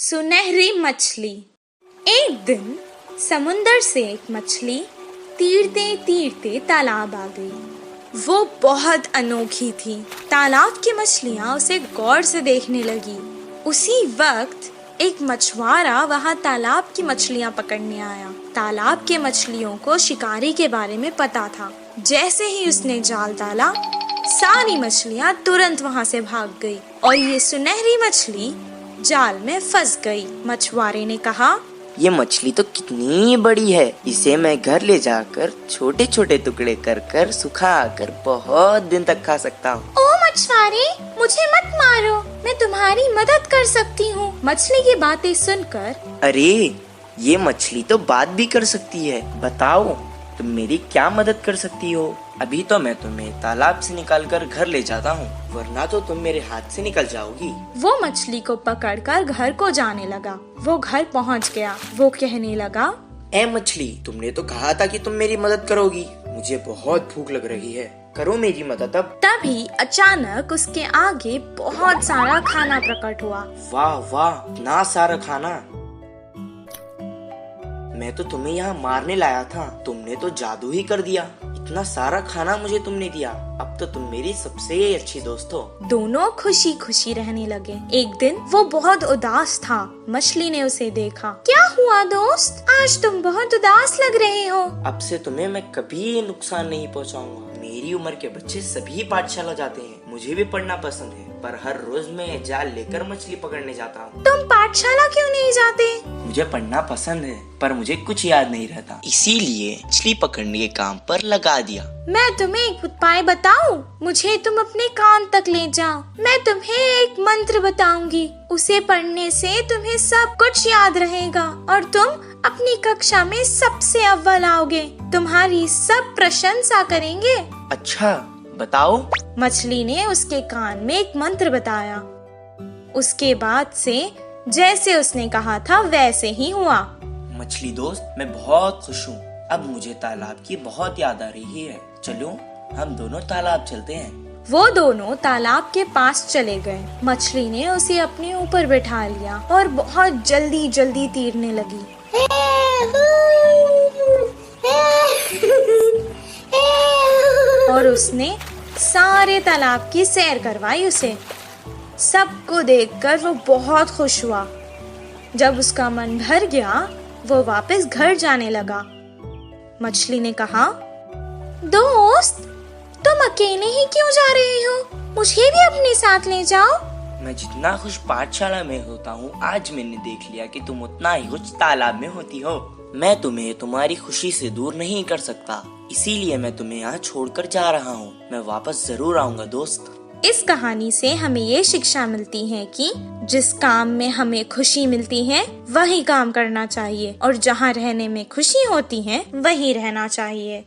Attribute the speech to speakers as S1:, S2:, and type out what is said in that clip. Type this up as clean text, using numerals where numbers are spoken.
S1: सुनहरी मछली। एक दिन समुंदर से एक मछली तीरते तीरते तालाब आ गई। वो बहुत अनोखी थी। तालाब की मछलियां उसे गौर से देखने लगी। उसी वक्त एक मछुआरा वहां तालाब की मछलियां पकड़ने आया। तालाब के मछलियों को शिकारी के बारे में पता था। जैसे ही उसने जाल डाला, सारी मछलियां तुरंत वहां से भाग गई और ये सुनहरी मछली जाल में फंस गई। मछुआरे ने कहा,
S2: ये मछली तो कितनी बड़ी है, इसे मैं घर ले जाकर छोटे छोटे टुकड़े कर कर सुखा कर बहुत दिन तक खा सकता हूँ।
S1: ओ मछुआरे, मुझे मत मारो, मैं तुम्हारी मदद कर सकती हूँ। मछली की बातें सुनकर,
S2: अरे ये मछली तो बात भी कर सकती है, बताओ तुम मेरी क्या मदद कर सकती हो? अभी तो मैं तुम्हें तालाब से निकालकर घर ले जाता हूँ, वरना तो तुम मेरे हाथ से निकल जाओगी।
S1: वो मछली को पकड़कर घर को जाने लगा। वो घर पहुँच गया। वो कहने लगा,
S2: ए मछली, तुमने तो कहा था कि तुम मेरी मदद करोगी। मुझे बहुत भूख लग रही है, करो मेरी मदद अब।
S1: तभी अचानक उसके आगे बहुत सारा खाना प्रकट हुआ।
S2: वाह वाह, इतना सारा खाना! मैं तो तुम्हें यहाँ मारने लाया था, तुमने तो जादू ही कर दिया। इतना सारा खाना मुझे तुमने दिया, अब तो तुम मेरी सबसे अच्छी दोस्त हो।
S1: दोनों खुशी खुशी रहने लगे। एक दिन वो बहुत उदास था। मछली ने उसे देखा। क्या हुआ दोस्त, आज तुम बहुत उदास लग रहे हो।
S2: अब से तुम्हें मैं कभी नुकसान नहीं पहुँचाऊंगा। मेरी उम्र के बच्चे सभी पाठशाला जाते हैं, मुझे भी पढ़ना पसंद है, पर हर रोज मैं जाल लेकर मछली पकड़ने जाता हूँ।
S1: तुम पाठशाला क्यों नहीं जाते?
S2: मुझे पढ़ना पसंद है, पर मुझे कुछ याद नहीं रहता, इसीलिए मछली पकड़ने के काम पर लगा दिया।
S1: मैं तुम्हें एक उपाय बताऊं? मुझे तुम अपने कान तक ले जाओ। मैं तुम्हें एक मंत्र बताऊंगी, उसे पढ़ने से तुम्हें सब कुछ याद रहेगा और तुम अपनी कक्षा में सबसे अव्वल आओगे। तुम्हारी सब प्रशंसा करेंगे।
S2: अच्छा, बताओ।
S1: मछली ने उसके कान में एक मंत्र बताया। उसके बाद से जैसे उसने कहा था वैसे ही हुआ।
S2: मछली दोस्त, मैं बहुत खुश हूँ। अब मुझे तालाब की बहुत याद आ रही है। चलो हम दोनों तालाब चलते हैं।
S1: वो दोनों तालाब के पास चले गए। मछली ने उसे अपने ऊपर बैठा लिया और बहुत जल्दी जल्दी तैरने लगी। और उसने सारे तालाब की सैर करवाई उसे। सबको देखकर वो बहुत खुश हुआ। जब उसका मन भर गया, वो वापस घर जाने लगा। मछली ने कहा, दोस्त, तुम अकेले ही क्यों जा रहे हो? मुझे भी अपने साथ ले जाओ।
S2: मैं जितना खुश पाठशाला में होता हूँ, आज मैंने देख लिया कि तुम उतना ही खुश तालाब में होती हो। मैं तुम्हें तुम्हारी खुशी से दूर नहीं कर सकता, इसीलिए मैं तुम्हें यहाँ छोड़कर जा रहा हूँ। मैं वापस जरूर आऊँगा दोस्त।
S1: इस कहानी से हमें ये शिक्षा मिलती है कि जिस काम में हमें खुशी मिलती है वही काम करना चाहिए और जहाँ रहने में खुशी होती है वही रहना चाहिए।